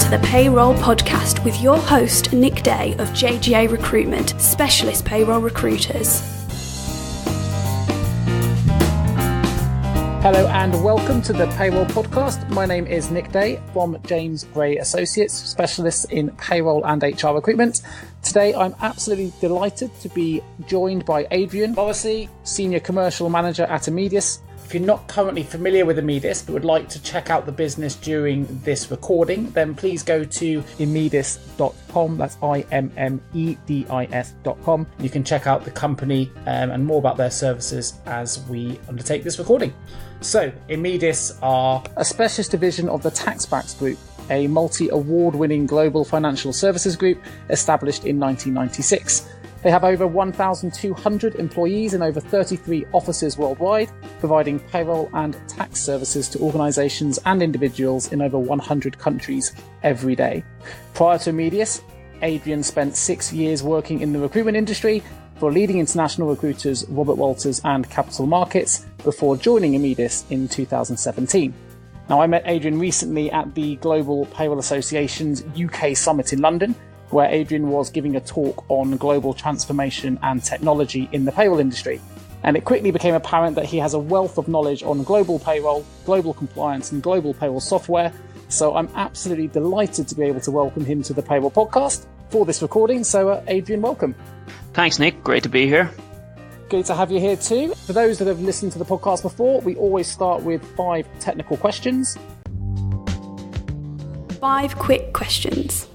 to the Payroll Podcast with your host, Nick Day of JGA Recruitment, specialist payroll recruiters. Hello and welcome to the Payroll Podcast. My name is Nick Day from James Gray Associates, specialists in payroll and HR recruitment. Today I'm absolutely delighted to be joined by Adrian Morrissey, Senior Commercial Manager at Immedius. If you're not currently familiar with Immedius but would like to check out the business during this recording, then please go to immedis.com. That's immedis.com. You can check out the company and more about their services as we undertake this recording. So, Immedius are a specialist division of the Taxbacks Group, a multi-award-winning global financial services group established in 1996. They have over 1,200 employees in over 33 offices worldwide, providing payroll and tax services to organisations and individuals in over 100 countries every day. Prior to Immedius, Adrian spent 6 years working in the recruitment industry for leading international recruiters Robert Walters and Capital Markets before joining Immedius in 2017. Now, I met Adrian recently at the Global Payroll Association's UK Summit in London, where Adrian was giving a talk on global transformation and technology in the payroll industry. And it quickly became apparent that he has a wealth of knowledge on global payroll, global compliance, and global payroll software. So I'm absolutely delighted to be able to welcome him to the Payroll Podcast for this recording. So Adrian, welcome. Thanks, Nick. Great to be here. Good to have you here too. For those that have listened to the podcast before, we always start with 5 technical questions. 5 quick questions.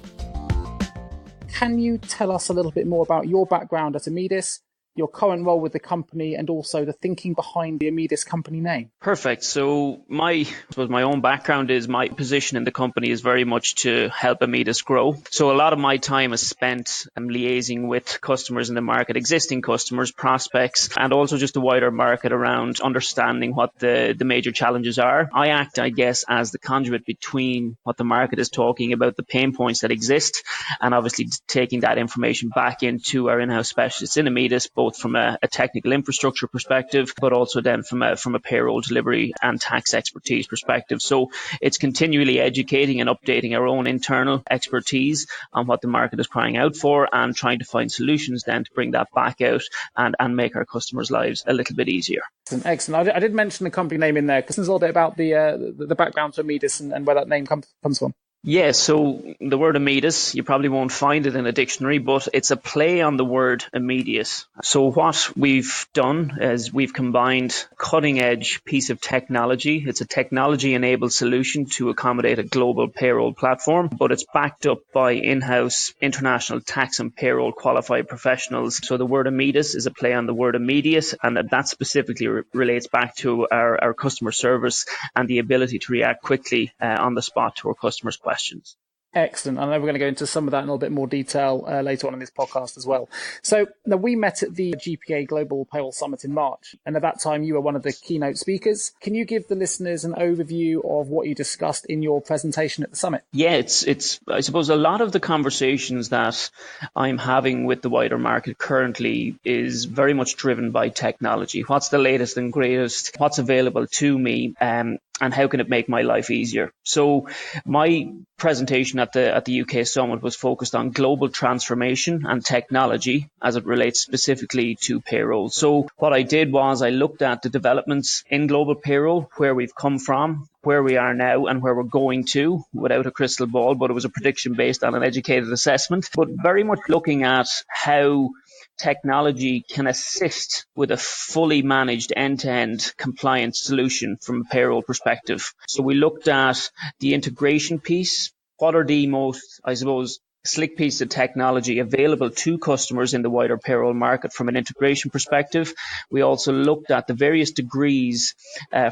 Can you tell us a little bit more about your background at Immedius, your current role with the company, and also the thinking behind the Immedius company name? Perfect. So my own background is my position in the company is very much to help Immedius grow. So a lot of my time is spent liaising with customers in the market, existing customers, prospects, and also just the wider market around understanding what the major challenges are. I act, I guess, as the conduit between what the market is talking about, the pain points that exist, and obviously taking that information back into our in-house specialists in Immedius, both from a technical infrastructure perspective, but also then from a payroll delivery and tax expertise perspective. So it's continually educating and updating our own internal expertise on what the market is crying out for and trying to find solutions then to bring that back out and make our customers' lives a little bit easier. Excellent. I did mention the company name in there because there's a little bit about the background to Immedius and where that name comes from. Yeah, so the word Immedius, you probably won't find it in a dictionary, but it's a play on the word immediate. So what we've done is we've combined a cutting-edge piece of technology. It's a technology-enabled solution to accommodate a global payroll platform, but it's backed up by in-house international tax and payroll qualified professionals. So the word Immedius is a play on the word immediate, and that specifically relates back to our customer service and the ability to react quickly on the spot to our customers' questions. Excellent. I know we're going to go into some of that in a little bit more detail later on in this podcast as well. So now we met at the GPA Global Payroll Summit in March, and at that time you were one of the keynote speakers. Can you give the listeners an overview of what you discussed in your presentation at the summit? Yeah, it's I suppose a lot of the conversations that I'm having with the wider market currently is very much driven by technology. What's the latest and greatest? What's available to me? And how can it make my life easier? So my presentation at the UK Summit was focused on global transformation and technology as it relates specifically to payroll. So what I did was I looked at the developments in global payroll, where we've come from, where we are now, and where we're going to, without a crystal ball, but it was a prediction based on an educated assessment, but very much looking at how technology can assist with a fully managed end-to-end compliance solution from a payroll perspective. So we looked at the integration piece. What are the most, I suppose, slick piece of technology available to customers in the wider payroll market from an integration perspective? We also looked at the various degrees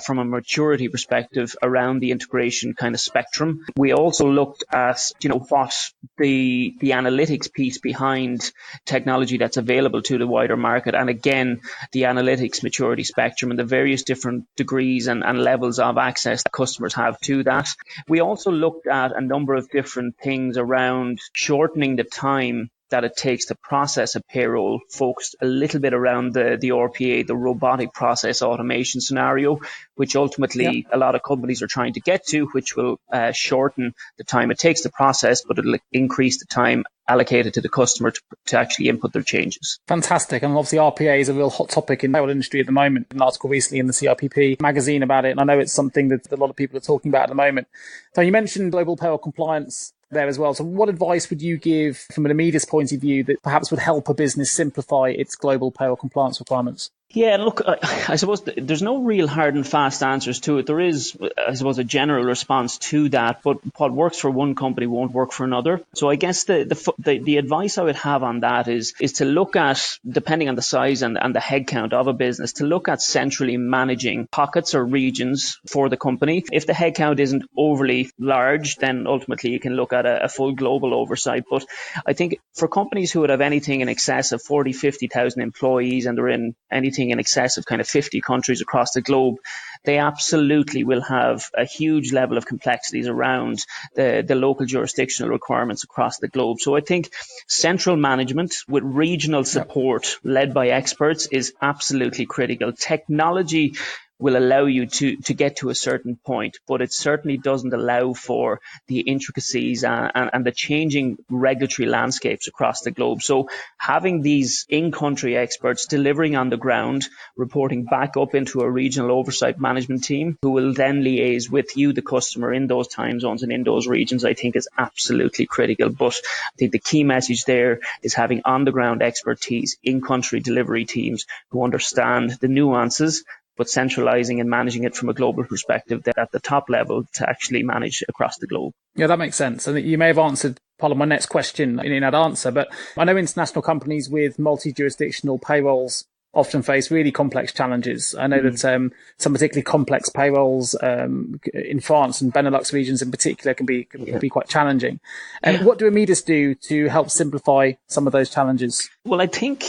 from a maturity perspective around the integration kind of spectrum. We also looked at, what the analytics piece behind technology that's available to the wider market, and again, the analytics maturity spectrum and the various different degrees and levels of access that customers have to that. We also looked at a number of different things around shortening the time that it takes to process a payroll, focused a little bit around the RPA, the robotic process automation scenario, which ultimately a lot of companies are trying to get to, which will shorten the time it takes to process, but it'll increase the time allocated to the customer to actually input their changes. Fantastic. And obviously RPA is a real hot topic in the payroll industry at the moment. An article recently in the CIPP magazine about it. And I know it's something that a lot of people are talking about at the moment. So you mentioned global payroll compliance there as well. So what advice would you give from an Immedius point of view that perhaps would help a business simplify its global payroll compliance requirements? Yeah, look, I suppose there's no real hard and fast answers to it. There is, I suppose, a general response to that, but what works for one company won't work for another. So I guess the advice I would have on that is to look at, depending on the size and the headcount of a business, to look at centrally managing pockets or regions for the company. If the headcount isn't overly large, then ultimately you can look at a full global oversight. But I think for companies who would have anything in excess of 40, 50,000 employees and they're in anything in excess of kind of 50 countries across the globe, they absolutely will have a huge level of complexities around the local jurisdictional requirements across the globe. So I think central management with regional support led by experts is absolutely critical. Technology will allow you to get to a certain point, but it certainly doesn't allow for the intricacies and the changing regulatory landscapes across the globe. So having these in-country experts delivering on the ground, reporting back up into a regional oversight management team who will then liaise with you, the customer, in those time zones and in those regions, I think is absolutely critical. But I think the key message there is having on-the-ground expertise, in-country delivery teams who understand the nuances, but centralizing and managing it from a global perspective at the top level to actually manage across the globe. Yeah, that makes sense. And you may have answered part of my next question in that answer, but I know international companies with multi-jurisdictional payrolls often face really complex challenges. I know that some particularly complex payrolls in France and Benelux regions in particular can be quite challenging. And what do Immedius do to help simplify some of those challenges? Well, I think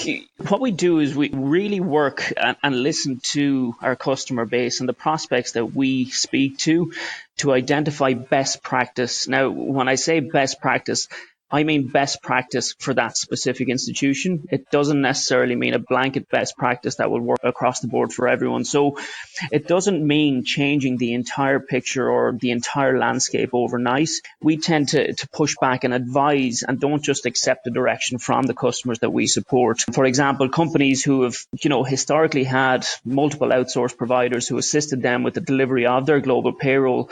what we do is we really work and listen to our customer base and the prospects that we speak to identify best practice. Now, when I say best practice, I mean best practice for that specific institution. It doesn't necessarily mean a blanket best practice that will work across the board for everyone. So it doesn't mean changing the entire picture or the entire landscape overnight. We tend to push back and advise and don't just accept the direction from the customers that we support. For example, companies who have, historically had multiple outsourced providers who assisted them with the delivery of their global payroll,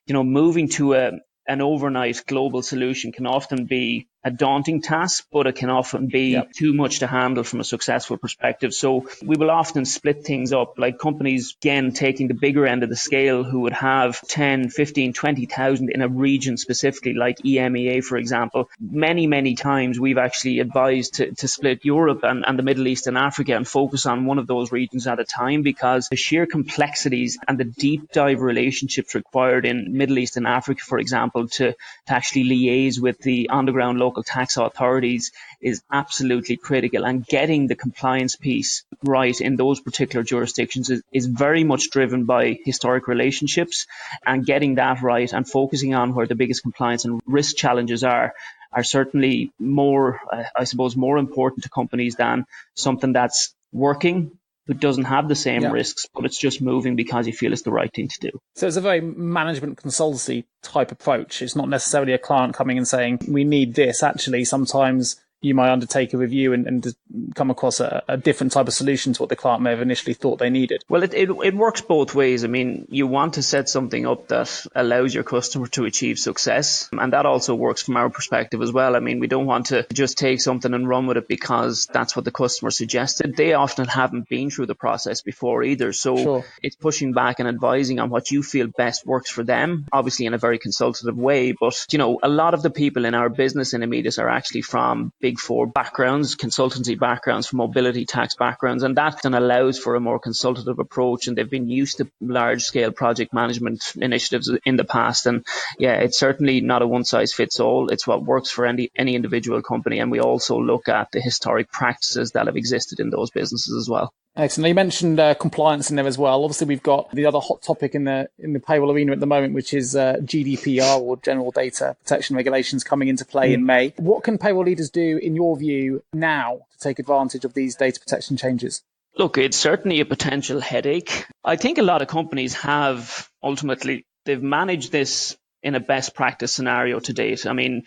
moving to an overnight global solution can often be a daunting task, but it can often be too much to handle from a successful perspective. So we will often split things up, like companies, again, taking the bigger end of the scale who would have 10, 15, 20,000 in a region specifically, like EMEA, for example. Many, many times we've actually advised to split Europe and the Middle East and Africa and focus on one of those regions at a time, because the sheer complexities and the deep dive relationships required in Middle East and Africa, for example, to actually liaise with the on-the-ground local tax authorities is absolutely critical. And getting the compliance piece right in those particular jurisdictions is very much driven by historic relationships, and getting that right and focusing on where the biggest compliance and risk challenges are certainly more important to companies than something that's working but doesn't have the same risks, but it's just moving because you feel it's the right thing to do. So it's a very management consultancy type approach. It's not necessarily a client coming and saying, we need this. Actually, sometimes you might undertake a review and come across a different type of solution to what the client may have initially thought they needed. Well, it works both ways. I mean, you want to set something up that allows your customer to achieve success, and that also works from our perspective as well. I mean, we don't want to just take something and run with it because that's what the customer suggested. They often haven't been through the process before either. So It's pushing back and advising on what you feel best works for them, obviously in a very consultative way. But, a lot of the people in our business in Immedius are actually from Big Four backgrounds, consultancy backgrounds, from mobility tax backgrounds, and that then allows for a more consultative approach, and they've been used to large scale project management initiatives in the past. And it's certainly not a one size fits all. It's what works for any individual company, and we also look at the historic practices that have existed in those businesses as well. Excellent. You mentioned compliance in there as well. Obviously, we've got the other hot topic in the payroll arena at the moment, which is GDPR, or General Data Protection Regulations, coming into play in May. What can payroll leaders do, in your view, now to take advantage of these data protection changes? Look, it's certainly a potential headache. I think a lot of companies have they've managed this in a best practice scenario to date. I mean,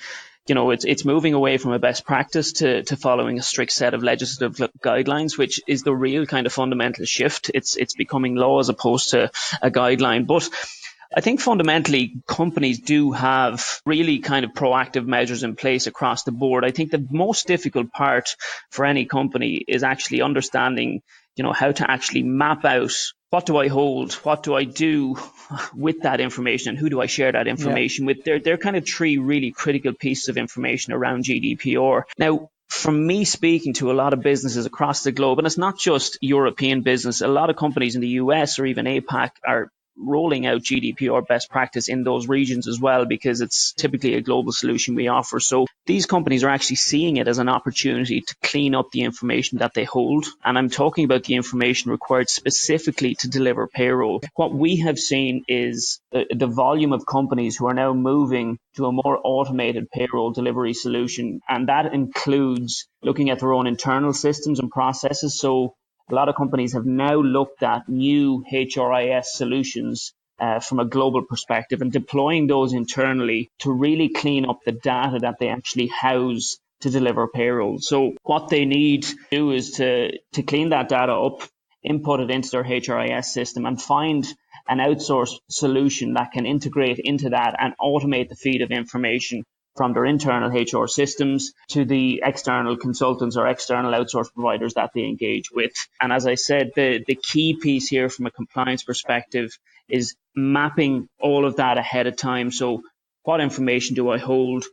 it's moving away from a best practice to following a strict set of legislative guidelines, which is the real kind of fundamental shift. It's becoming law as opposed to a guideline. But I think fundamentally companies do have really kind of proactive measures in place across the board. I think the most difficult part for any company is actually understanding, how to actually map out, what do I hold, what do I do with that information, and who do I share that information with. They're kind of three really critical pieces of information around GDPR. Now, from me speaking to a lot of businesses across the globe, and it's not just European business, a lot of companies in the US or even APAC are rolling out GDPR best practice in those regions as well, because it's typically a global solution we offer. So these companies are actually seeing it as an opportunity to clean up the information that they hold. And I'm talking about the information required specifically to deliver payroll. What we have seen is the volume of companies who are now moving to a more automated payroll delivery solution. And that includes looking at their own internal systems and processes. So a lot of companies have now looked at new HRIS solutions from a global perspective and deploying those internally to really clean up the data that they actually house to deliver payroll. So what they need to do is to clean that data up, input it into their HRIS system, and find an outsourced solution that can integrate into that and automate the feed of information from their internal HR systems to the external consultants or external outsourced providers that they engage with. And as I said, the key piece here from a compliance perspective is mapping all of that ahead of time. So what information do I hold?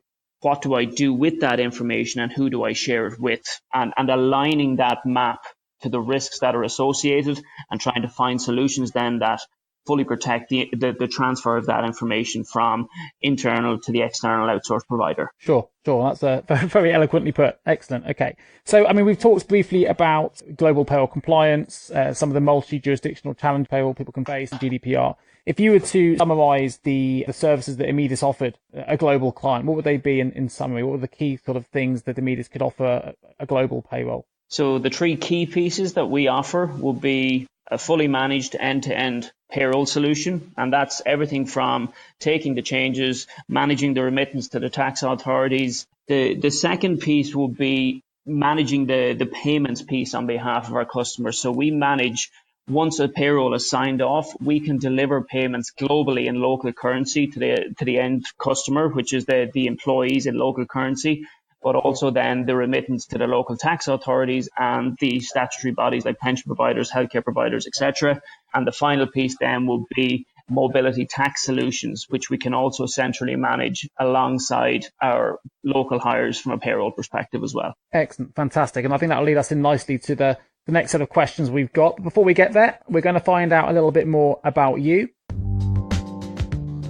What do I do with that information, and who do I share it with? And aligning that map to the risks that are associated and trying to find solutions then that fully protect the transfer of that information from internal to the external outsourced provider. Sure. That's very, very eloquently put. Excellent. Okay. So, I mean, we've talked briefly about global payroll compliance, some of the multi-jurisdictional challenge payroll people can face, and GDPR. If you were to summarize the services that Immedis offered a global client, what would they be in summary? What are the key sort of things that Immedis could offer a global payroll? So the three key pieces that we offer will be a fully managed end-to-end payroll solution. And that's everything from taking the changes, managing the remittance to the tax authorities. The second piece will be managing the payments piece on behalf of our customers. So we manage, once a payroll is signed off, we can deliver payments globally in local currency to the end customer, which is the employees in local currency, but also then the remittance to the local tax authorities and the statutory bodies like pension providers, healthcare providers, etc. And the final piece then will be mobility tax solutions, which we can also centrally manage alongside our local hires from a payroll perspective as well. Excellent, fantastic. And I think that'll lead us in nicely to the next set of questions we've got. But before we get there, we're going to find out a little bit more about you.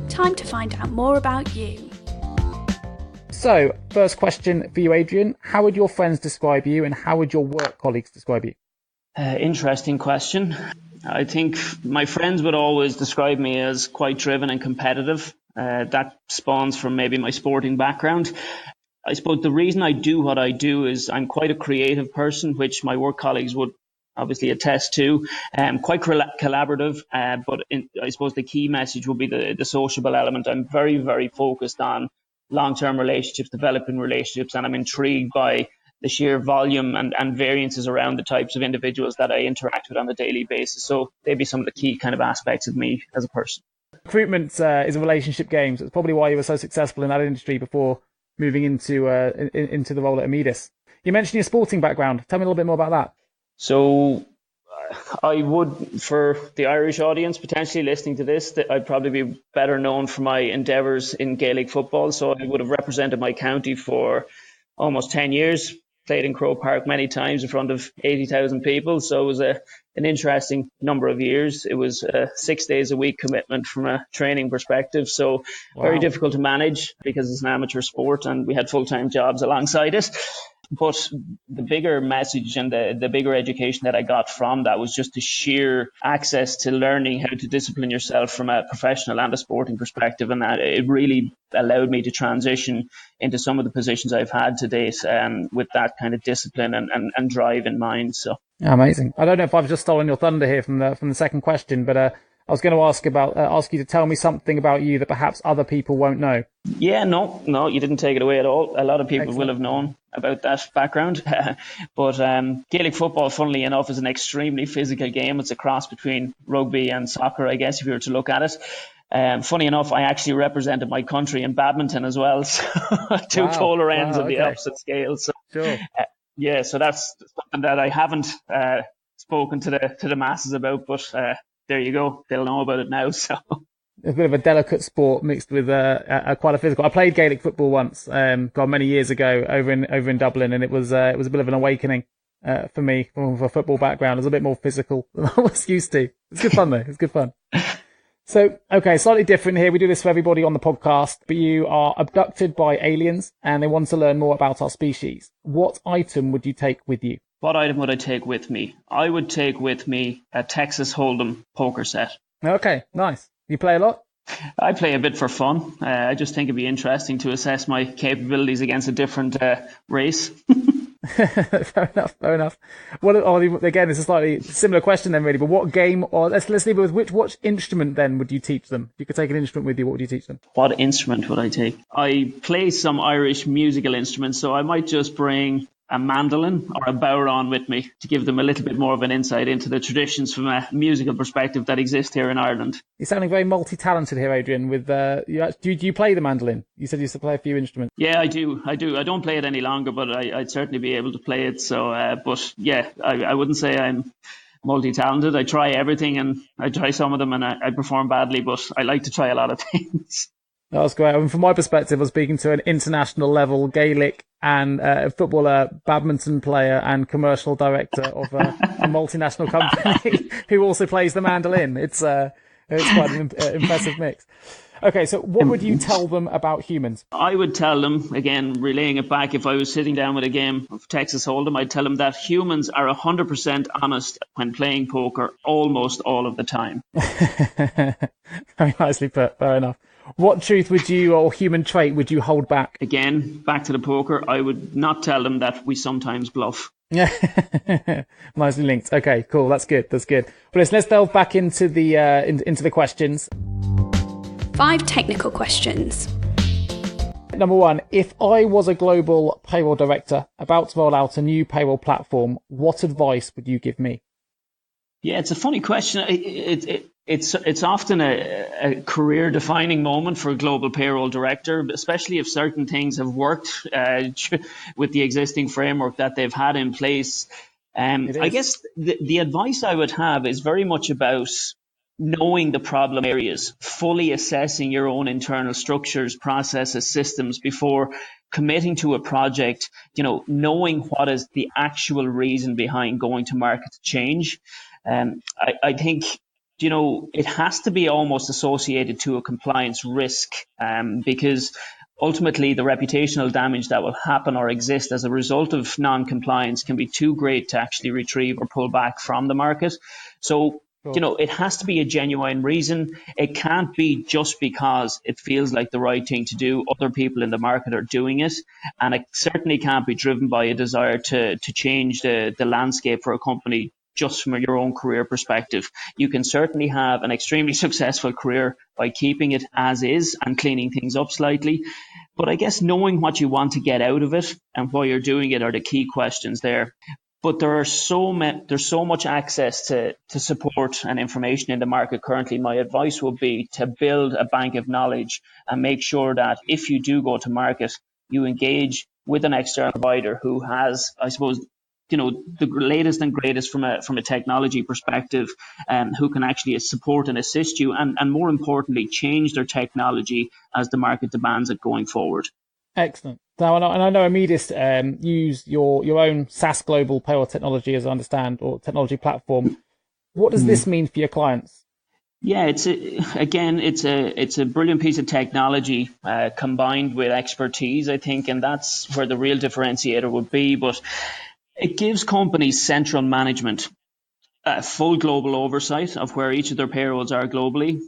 Time to find out more about you. So, first question for you, Adrian. How would your friends describe you, and how would your work colleagues describe you? Interesting question. I think my friends would always describe me as quite driven and competitive. That spawns from maybe my sporting background. I suppose the reason I do what I do is I'm quite a creative person, which my work colleagues would obviously attest to. Quite collaborative, but I suppose the key message will be the sociable element. I'm very, very focused on long-term relationships, developing relationships, and I'm intrigued by the sheer volume and variances around the types of individuals that I interact with on a daily basis. So they'd be some of the key kind of aspects of me as a person. Recruitment is a relationship game, so it's probably why you were so successful in that industry before moving into the role at Immedis. You mentioned your sporting background. Tell me a little bit more about that. So I would, for the Irish audience potentially listening to this, that I'd probably be better known for my endeavours in Gaelic football. So I would have represented my county for almost 10 years, played in Croke Park many times in front of 80,000 people. So it was an interesting number of years. It was a 6 days a week commitment from a training perspective. So Very difficult to manage because it's an amateur sport and we had full-time jobs alongside it. But the bigger message and the bigger education that I got from that was just the sheer access to learning how to discipline yourself from a professional and a sporting perspective. And that it really allowed me to transition into some of the positions I've had to date with that kind of discipline and drive in mind. So amazing. I don't know if I've just stolen your thunder here from the second question, but I was going to ask you to tell me something about you that perhaps other people won't know. Yeah, no, you didn't take it away at all. A lot of people will have known about that background. But Gaelic football, funnily enough, is an extremely physical game. It's a cross between rugby and soccer, I guess, if you were to look at it. Funny enough, I actually represented my country in badminton as well. So two polar ends of the opposite scale. So, sure. So that's something that I haven't spoken to the masses about, but there you go. They'll know about it now. So it's a bit of a delicate sport mixed with quite a physical. I played Gaelic football once, many years ago over in Dublin, and it was a bit of an awakening for me from a football background. It was a bit more physical than I was used to. It's good fun though. It's good fun. So, okay, slightly different here. We do this for everybody on the podcast, but you are abducted by aliens and they want to learn more about our species. What item would you take with you? What item would I take with me? I would take with me a Texas Hold'em poker set. Okay, nice. You play a lot? I play a bit for fun. I just think it'd be interesting to assess my capabilities against a different race. Fair enough. Again, it's a slightly similar question then, really. But what game, or let's leave it with which instrument then would you teach them? If you could take an instrument with you, what would you teach them? What instrument would I take? I play some Irish musical instruments, so I might just bring a mandolin or a bodhrán with me to give them a little bit more of an insight into the traditions from a musical perspective that exist here in Ireland. You're sounding very multi-talented here, Adrian. With do you play the mandolin? You said you used to play a few instruments. Yeah, I do. I don't play it any longer, but I'd certainly be able to play it. So, I wouldn't say I'm multi-talented. I try everything, and I try some of them, and I perform badly, but I like to try a lot of things. That was great. I mean, from my perspective, I was speaking to an international level Gaelic and footballer, badminton player and commercial director of a multinational company who also plays the mandolin. It's quite an impressive mix. Okay, so what would you tell them about humans? I would tell them, again, relaying it back, if I was sitting down with a game of Texas Hold'em, I'd tell them that humans are 100% honest when playing poker almost all of the time. Very nicely put. Fair enough. What truth would you, or human trait, would you hold back? Again, back to the poker, I would not tell them that we sometimes bluff. Yeah, nicely linked. Okay, cool. That's good. Well, let's delve back into the questions. 5 technical questions. Number 1, if I was a global payroll director about to roll out a new payroll platform, what advice would you give me? Yeah, it's a funny question. It's often a career-defining moment for a global payroll director, especially if certain things have worked with the existing framework that they've had in place. I guess the advice I would have is very much about knowing the problem areas, fully assessing your own internal structures, processes, systems before committing to a project, knowing what is the actual reason behind going to market to change. I think, it has to be almost associated to a compliance risk, because ultimately the reputational damage that will happen or exist as a result of non-compliance can be too great to actually retrieve or pull back from the market. So, it has to be a genuine reason. It can't be just because it feels like the right thing to do. Other people in the market are doing it. And it certainly can't be driven by a desire to change the landscape for a company just from your own career perspective. You can certainly have an extremely successful career by keeping it as is and cleaning things up slightly. But I guess knowing what you want to get out of it and why you're doing it are the key questions there. But there's so much access to support and information in the market currently. My advice would be to build a bank of knowledge and make sure that if you do go to market, you engage with an external provider who has, I suppose, the latest and greatest from a technology perspective, who can actually support and assist you, and more importantly, change their technology as the market demands it going forward. Excellent. Now, and I know Amedis use your own SaaS global payroll technology, as I understand, or technology platform. What does this mean for your clients? Yeah, it's a brilliant piece of technology combined with expertise, I think, and that's where the real differentiator would be. But it gives companies central management, full global oversight of where each of their payrolls are globally.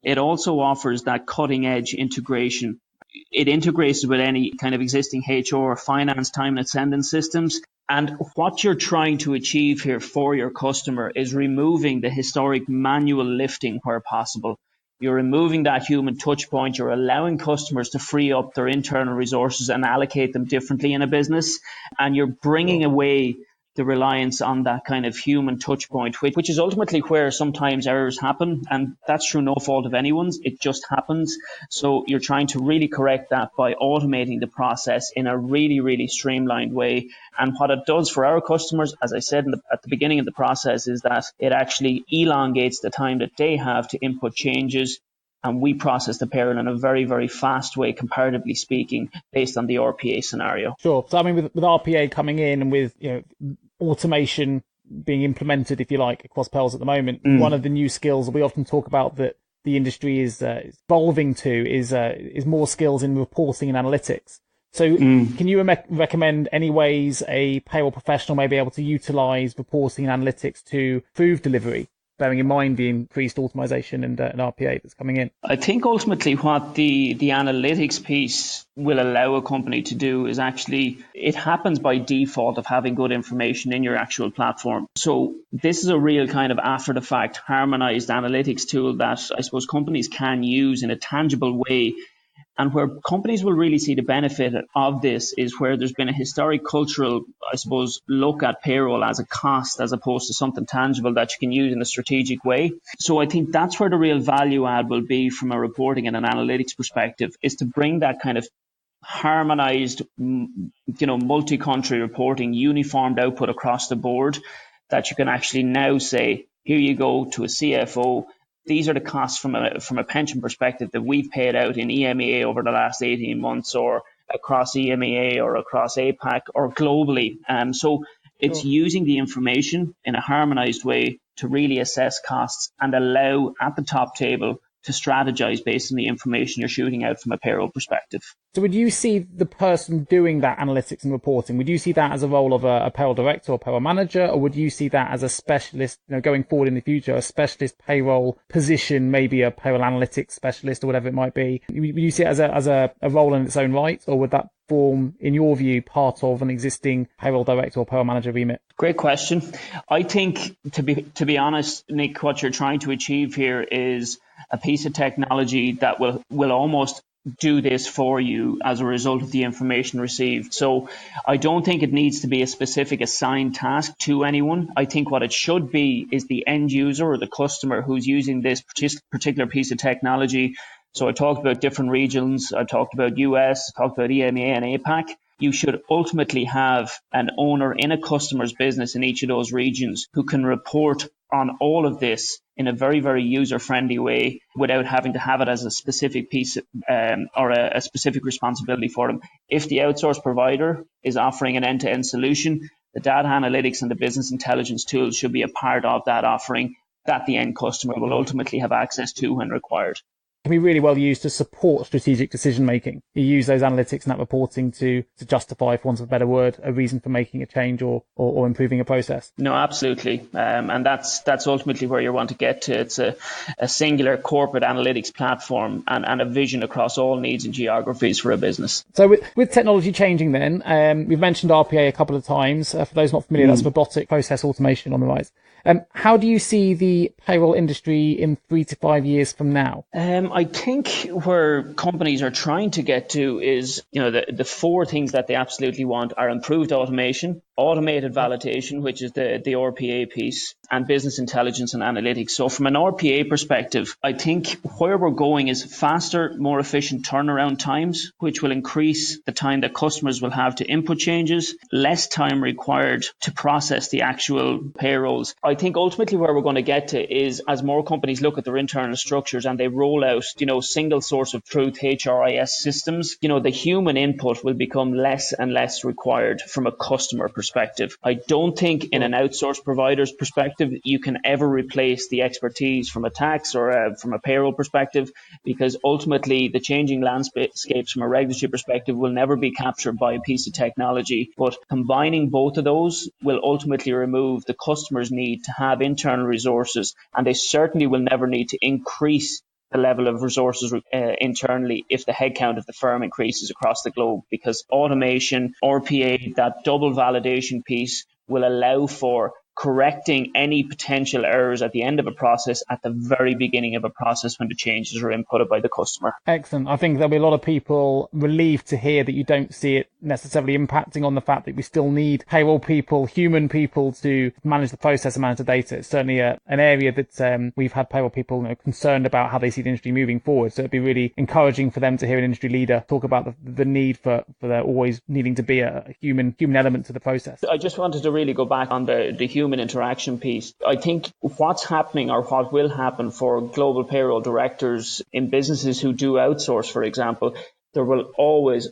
It also offers that cutting edge integration. It integrates with any kind of existing HR, finance, time and attendance systems. And what you're trying to achieve here for your customer is removing the historic manual lifting where possible. You're removing that human touch point. You're allowing customers to free up their internal resources and allocate them differently in a business. And you're bringing away the reliance on that kind of human touch point, which is ultimately where sometimes errors happen. And that's through no fault of anyone's. It just happens. So you're trying to really correct that by automating the process in a really, really streamlined way. And what it does for our customers, as I said at the beginning of the process, is that it actually elongates the time that they have to input changes. And we process the payroll in a very, very fast way, comparatively speaking, based on the RPA scenario. Sure. So, I mean, with RPA coming in and with automation being implemented, if you like, across payrolls at the moment, one of the new skills that we often talk about that the industry is evolving to is more skills in reporting and analytics. So can you recommend any ways a payroll professional may be able to utilize reporting and analytics to improve delivery, bearing in mind the increased automation and RPA that's coming in? I think ultimately what the analytics piece will allow a company to do is actually, it happens by default of having good information in your actual platform. So this is a real kind of after the fact harmonized analytics tool that I suppose companies can use in a tangible way. And where companies will really see the benefit of this is where there's been a historic cultural, I suppose, look at payroll as a cost as opposed to something tangible that you can use in a strategic way. So I think that's where the real value add will be from a reporting and an analytics perspective, is to bring that kind of harmonized, multi-country reporting, uniformed output across the board that you can actually now say, here you go to a CFO. These are the costs from a pension perspective that we've paid out in EMEA over the last 18 months, or across EMEA, or across APAC, or globally. So it's using the information in a harmonized way to really assess costs and allow at the top table to strategize based on the information you're shooting out from a payroll perspective. So would you see the person doing that analytics and reporting, would you see that as a role of a payroll director or payroll manager, or would you see that as a specialist, going forward in the future, a specialist payroll position, maybe a payroll analytics specialist or whatever it might be? Would you see it as a role in its own right, or would that form, in your view, part of an existing payroll director or payroll manager remit? Great question. I think, to be honest, Nick, what you're trying to achieve here is a piece of technology that will almost do this for you as a result of the information received. So I don't think it needs to be a specific assigned task to anyone. I think what it should be is the end user or the customer who's using this particular piece of technology. So I talked about different regions. I talked about US, I talked about EMEA and APAC. You should ultimately have an owner in a customer's business in each of those regions who can report on all of this in a very, very user-friendly way without having to have it as a specific piece or a specific responsibility for them. If the outsourced provider is offering an end-to-end solution, the data analytics and the business intelligence tools should be a part of that offering that the end customer will ultimately have access to when required. Can be really well used to support strategic decision making. You use those analytics and that reporting to justify, for want of a better word, a reason for making a change or improving a process. No, absolutely. And that's ultimately where you want to get to. It's a singular corporate analytics platform and a vision across all needs and geographies for a business. So with technology changing then, we've mentioned RPA a couple of times. For those not familiar, that's robotic process automation on the rise. How do you see the payroll industry in 3 to 5 years from now? I think where companies are trying to get to is, the 4 things that they absolutely want are improved automation, automated validation, which is the RPA piece, and business intelligence and analytics. So from an RPA perspective, I think where we're going is faster, more efficient turnaround times, which will increase the time that customers will have to input changes, less time required to process the actual payrolls. I think ultimately where we're going to get to is, as more companies look at their internal structures and they roll out, single source of truth HRIS systems, the human input will become less and less required from a customer perspective. perspective. I don't think in an outsourced provider's perspective, you can ever replace the expertise from a tax or from a payroll perspective, because ultimately the changing landscapes from a regulatory perspective will never be captured by a piece of technology. But combining both of those will ultimately remove the customer's need to have internal resources, and they certainly will never need to increase the level of resources internally if the headcount of the firm increases across the globe, because automation, RPA, that double validation piece will allow for correcting any potential errors at the end of a process at the very beginning of a process when the changes are inputted by the customer. Excellent. I think there'll be a lot of people relieved to hear that you don't see it necessarily impacting on the fact that we still need payroll people, human people, to manage the process and manage the data. It's certainly an area that we've had payroll people concerned about how they see the industry moving forward. So it'd be really encouraging for them to hear an industry leader talk about the need for there always needing to be a human element to the process. I just wanted to really go back on the human interaction piece. I think what's happening, or what will happen for global payroll directors in businesses who do outsource, for example, there will always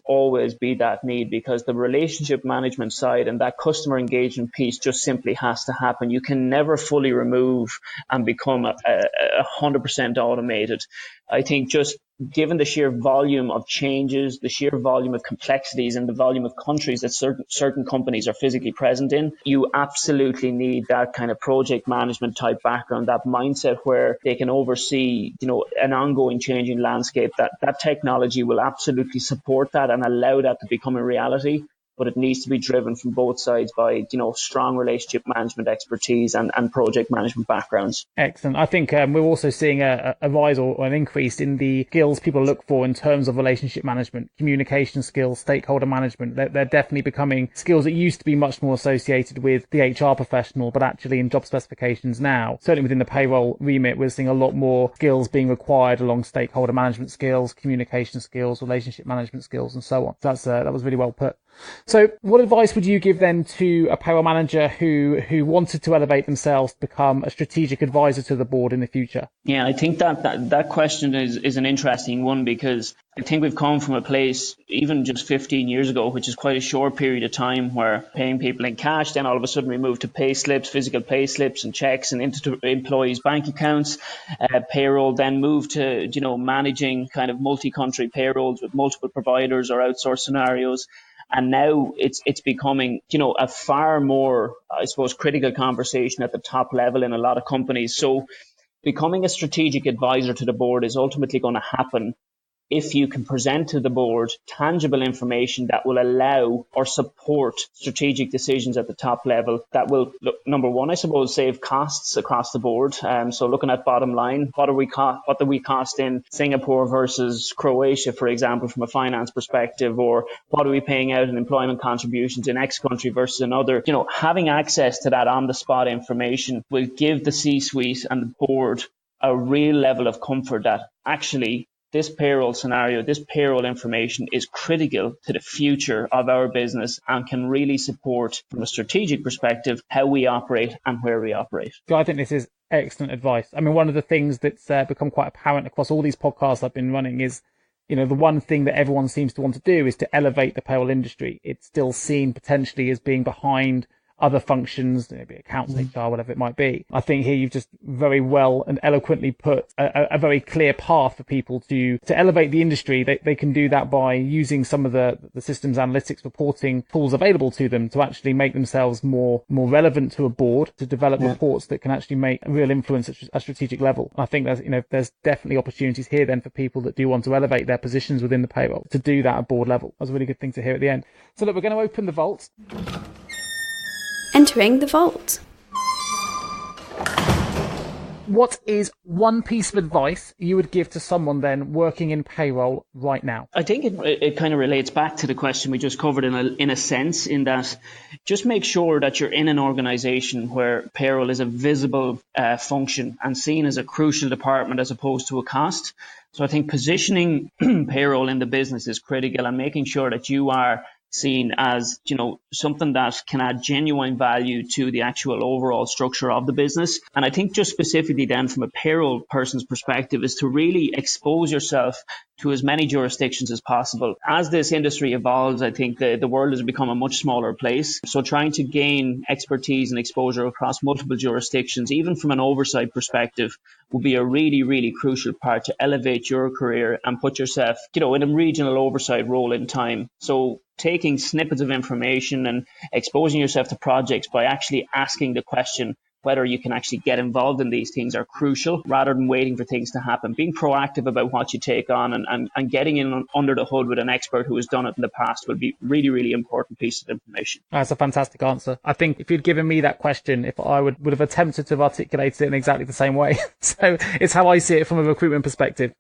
be that need, because the relationship management side and that customer engagement piece just simply has to happen. You can never fully remove and become 100% automated. I think just given the sheer volume of changes, the sheer volume of complexities, and the volume of countries that certain companies are physically present in, you absolutely need that kind of project management type background, that mindset where they can oversee, an ongoing changing landscape. That technology will absolutely support that and allow that to become a reality. But it needs to be driven from both sides by, strong relationship management expertise and project management backgrounds. Excellent. I think we're also seeing a rise or an increase in the skills people look for in terms of relationship management, communication skills, stakeholder management. They're definitely becoming skills that used to be much more associated with the HR professional, but actually in job specifications now, certainly within the payroll remit, we're seeing a lot more skills being required along stakeholder management skills, communication skills, relationship management skills, and so on. So that was really well put. So what advice would you give then to a payroll manager who wanted to elevate themselves to become a strategic advisor to the board in the future? Yeah, I think that question is an interesting one, because I think we've come from a place even just 15 years ago, which is quite a short period of time, where paying people in cash, then all of a sudden we moved to pay slips, physical pay slips and checks and into employees' bank accounts. Payroll then moved to, managing kind of multi-country payrolls with multiple providers or outsourced scenarios. And now it's becoming, a far more, I suppose, critical conversation at the top level in a lot of companies. So becoming a strategic advisor to the board is ultimately going to happen if you can present to the board tangible information that will allow or support strategic decisions at the top level that will, number one, I suppose, save costs across the board. So looking at bottom line, what do we cost in Singapore versus Croatia, for example, from a finance perspective, or what are we paying out in employment contributions in X country versus another? Having access to that on the spot information will give the C-suite and the board a real level of comfort that actually this payroll scenario, this payroll information is critical to the future of our business and can really support, from a strategic perspective, how we operate and where we operate. I think this is excellent advice. I mean, one of the things that's become quite apparent across all these podcasts I've been running is, the one thing that everyone seems to want to do is to elevate the payroll industry. It's still seen potentially as being behind other functions, maybe accounts, HR, whatever it might be. I think here you've just very well and eloquently put a very clear path for people to elevate the industry. They can do that by using some of the systems analytics reporting tools available to them to actually make themselves more relevant to a board, to develop reports that can actually make a real influence at a strategic level. I think there's definitely opportunities here then for people that do want to elevate their positions within the payroll to do that at board level. That's a really good thing to hear at the end. So look, we're going to open the vault. Entering the vault. What is one piece of advice you would give to someone then working in payroll right now? I think it kind of relates back to the question we just covered in a sense, in that just make sure that you're in an organization where payroll is a visible function and seen as a crucial department as opposed to a cost. So I think positioning payroll in the business is critical, and making sure that you are seen as, something that can add genuine value to the actual overall structure of the business. And I think just specifically then from a payroll person's perspective is to really expose yourself to as many jurisdictions as possible. As this industry evolves, I think the world has become a much smaller place. So trying to gain expertise and exposure across multiple jurisdictions, even from an oversight perspective, will be a really, really crucial part to elevate your career and put yourself, in a regional oversight role in time. So taking snippets of information and exposing yourself to projects by actually asking the question whether you can actually get involved in these things are crucial, rather than waiting for things to happen. Being proactive about what you take on and getting in under the hood with an expert who has done it in the past will be really, really important piece of information. That's a fantastic answer. I think if you'd given me that question, if I would have attempted to have articulated it in exactly the same way. So it's how I see it from a recruitment perspective.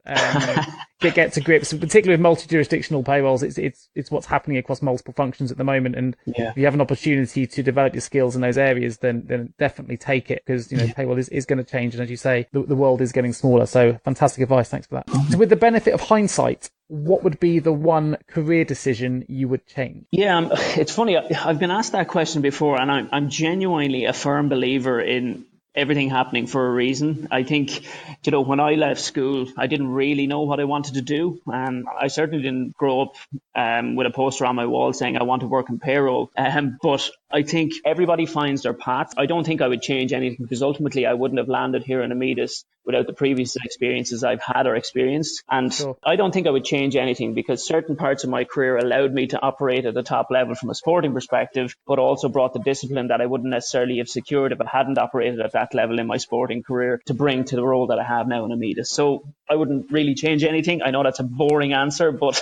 Get to grips, particularly with multi-jurisdictional payrolls. It's what's happening across multiple functions at the moment. And if you have an opportunity to develop your skills in those areas, then definitely take it, because payroll is going to change, and as you say, the world is getting smaller. So fantastic advice, thanks for that. So with the benefit of hindsight, what would be the one career decision you would change? Yeah, it's funny, I've been asked that question before, and I'm genuinely a firm believer in everything happening for a reason. I think, when I left school, I didn't really know what I wanted to do. And I certainly didn't grow up with a poster on my wall saying I want to work in payroll. But I think everybody finds their path. I don't think I would change anything, because ultimately I wouldn't have landed here in Immedis without the previous experiences I've had or experienced. And sure, I don't think I would change anything, because certain parts of my career allowed me to operate at the top level from a sporting perspective, but also brought the discipline that I wouldn't necessarily have secured if I hadn't operated at that level in my sporting career to bring to the role that I have now in Immedis. So I wouldn't really change anything. I know that's a boring answer, but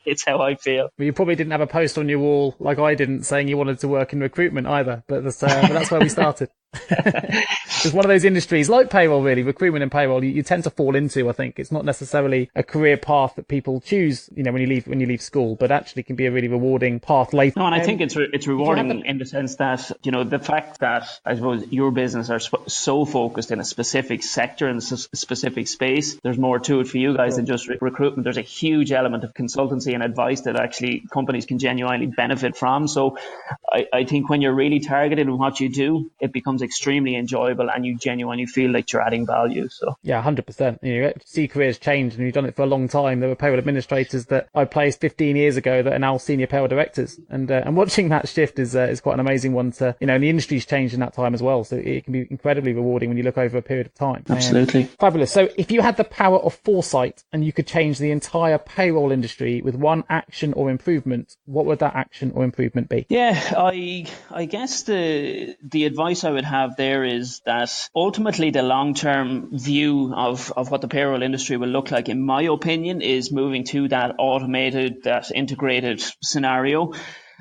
it's how I feel. Well, you probably didn't have a post on your wall like I didn't saying you wanted to work in recruitment either, but that's where we started. It's one of those industries like payroll, really, recruitment and payroll, you tend to fall into. I think it's not necessarily a career path that people choose, when you leave school, but actually can be a really rewarding path later. No, and I think it's rewarding in the sense that, the fact that I suppose your business are so focused in a specific sector and a specific space, there's more to it for you guys than just recruitment. There's a huge element of consultancy and advice that actually companies can genuinely benefit from. So I think when you're really targeted in what you do, it becomes extremely enjoyable and you genuinely feel like you're adding value. So yeah, 100%. You see careers change, and you've done it for a long time. There were payroll administrators that I placed 15 years ago that are now senior payroll directors, and watching that shift is quite an amazing one. To and the industry's changed in that time as well, so it can be incredibly rewarding when you look over a period of time. Absolutely. Fabulous. So if you had the power of foresight and you could change the entire payroll industry with one action or improvement, what would that action or improvement be? Yeah, I guess the advice I would have there is that ultimately the long-term view of what the payroll industry will look like, in my opinion, is moving to that automated, that integrated scenario.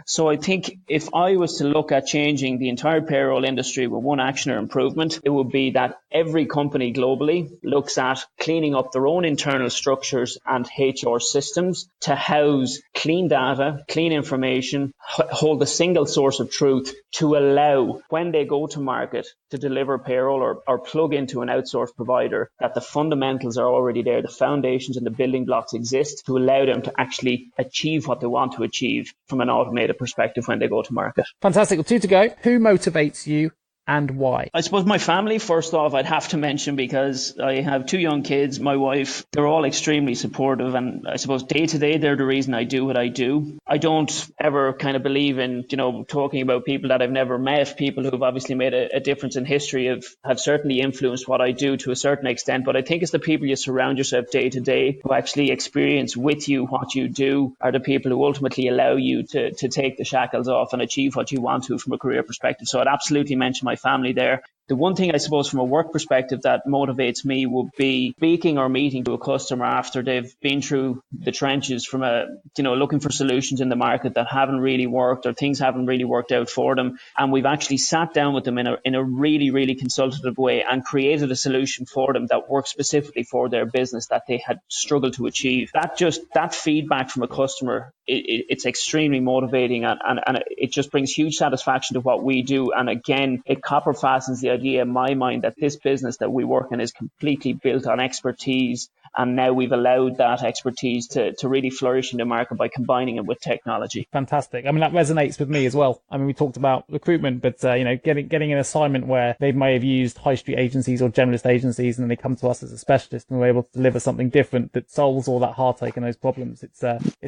So I think if I was to look at changing the entire payroll industry with one action or improvement, it would be that every company globally looks at cleaning up their own internal structures and HR systems to house clean data, clean information, hold a single source of truth to allow when they go to market to deliver payroll or plug into an outsourced provider, that the fundamentals are already there, the foundations and the building blocks exist to allow them to actually achieve what they want to achieve from an automated perspective when they go to market. Fantastic. Well, 2 to go. Who motivates you and why? I suppose my family, first off, I'd have to mention, because I have 2 young kids, my wife, they're all extremely supportive, and I suppose day to day they're the reason I do what I do. I don't ever kind of believe in, talking about people that I've never met. People who've obviously made a difference in history have certainly influenced what I do to a certain extent, but I think it's the people you surround yourself day to day who actually experience with you what you do are the people who ultimately allow you to take the shackles off and achieve what you want to from a career perspective. So I'd absolutely mention my family there. The one thing I suppose from a work perspective that motivates me would be speaking or meeting to a customer after they've been through the trenches from looking for solutions in the market that haven't really worked or things haven't really worked out for them. And we've actually sat down with them in a really, really consultative way and created a solution for them that works specifically for their business that they had struggled to achieve. That feedback from a customer, it's extremely motivating and it just brings huge satisfaction to what we do. And again, it copper fastens the idea in my mind that this business that we work in is completely built on expertise And now we've allowed that expertise to really flourish in the market by combining it with technology. Fantastic. I mean, that resonates with me as well. I mean, we talked about recruitment, but getting an assignment where they may have used high street agencies or generalist agencies, and then they come to us as a specialist, and we're able to deliver something different that solves all that heartache and those problems. It's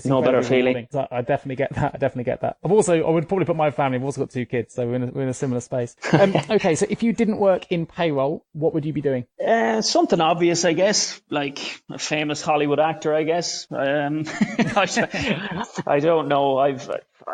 no better feeling. So I definitely get that. I would probably put my family. I've also got 2 kids, so we're in a similar space. Okay, so if you didn't work in payroll, what would you be doing? Something obvious, I guess, like a famous Hollywood actor, I guess. I don't know. I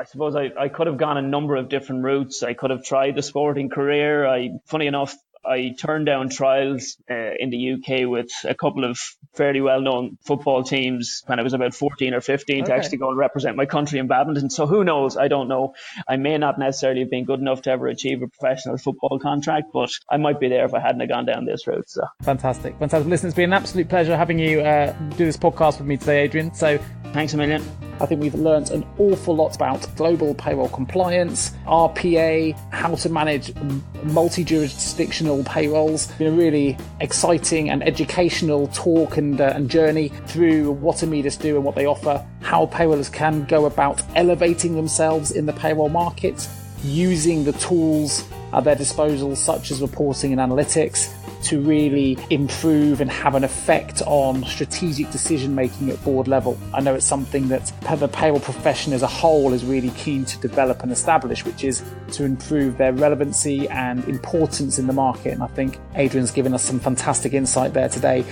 suppose I could have gone a number of different routes. I could have tried the sporting career. Funny enough, I turned down trials in the UK with a couple of fairly well-known football teams when I was about 14 or 15 to actually go and represent my country in badminton. So who knows? I don't know. I may not necessarily have been good enough to ever achieve a professional football contract, but I might be there if I hadn't gone down this route. So Fantastic. Listen, it's been an absolute pleasure having you do this podcast with me today, Adrian. So thanks a million. I think we've learned an awful lot about global payroll compliance, RPA, how to manage multi-jurisdictional payrolls. It's been a really exciting and educational talk and journey through what Amidus do and what they offer, how payrollers can go about elevating themselves in the payroll market, using the tools at their disposal, such as reporting and analytics, to really improve and have an effect on strategic decision making at board level. I know it's something that the payroll profession as a whole is really keen to develop and establish, which is to improve their relevancy and importance in the market. And I think Adrian's given us some fantastic insight there today,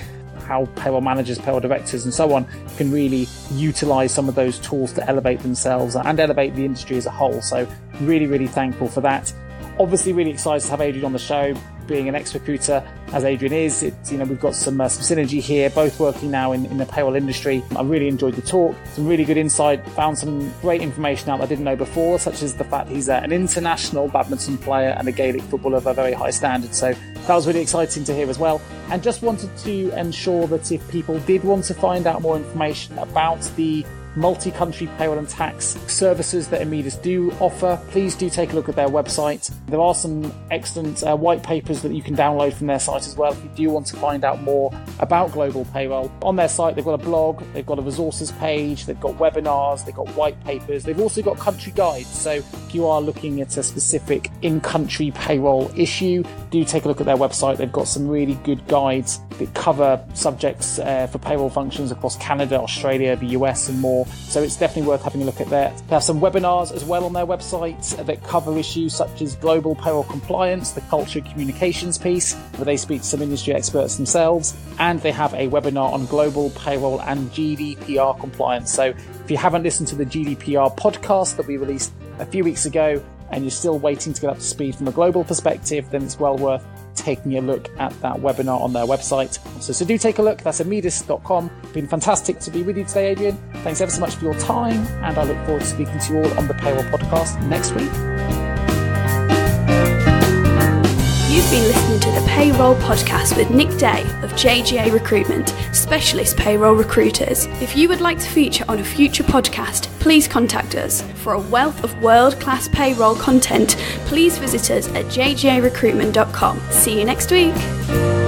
how payroll managers, payroll directors and so on can really utilize some of those tools to elevate themselves and elevate the industry as a whole. So really, really thankful for that. Obviously really excited to have Adrian on the show. Being an ex-recruiter, as Adrian is, we've got some synergy here, both working now in the payroll industry. I really enjoyed the talk, some really good insight, found some great information out that I didn't know before, such as the fact he's an international badminton player and a Gaelic footballer of a very high standard. So that was really exciting to hear as well. And just wanted to ensure that if people did want to find out more information about the multi-country payroll and tax services that Amidus do offer, please do take a look at their website. There are some excellent white papers that you can download from their site as well if you do want to find out more about global payroll. On their site, they've got a blog, they've got a resources page, they've got webinars, they've got white papers, they've also got country guides. So if you are looking at a specific in-country payroll issue, do take a look at their website. They've got some really good guides that cover subjects for payroll functions across Canada, Australia, the US and more. So it's definitely worth having a look at that. They have some webinars as well on their website that cover issues such as global payroll compliance, the culture and communications piece, where they speak to some industry experts themselves. And they have a webinar on global payroll and GDPR compliance. So if you haven't listened to the GDPR podcast that we released a few weeks ago, and you're still waiting to get up to speed from a global perspective, then it's well worth taking a look at that webinar on their website. So do take a look. That's amidus.com. Been fantastic to be with you today, Adrian. Thanks ever so much for your time, and I look forward to speaking to you all on the Payroll Podcast next week. You've been listening to the Payroll Podcast with Nick Day of JGA Recruitment, specialist payroll recruiters. If you would like to feature on a future podcast, please contact us. For a wealth of world-class payroll content, please visit us at jgarecruitment.com. See you next week.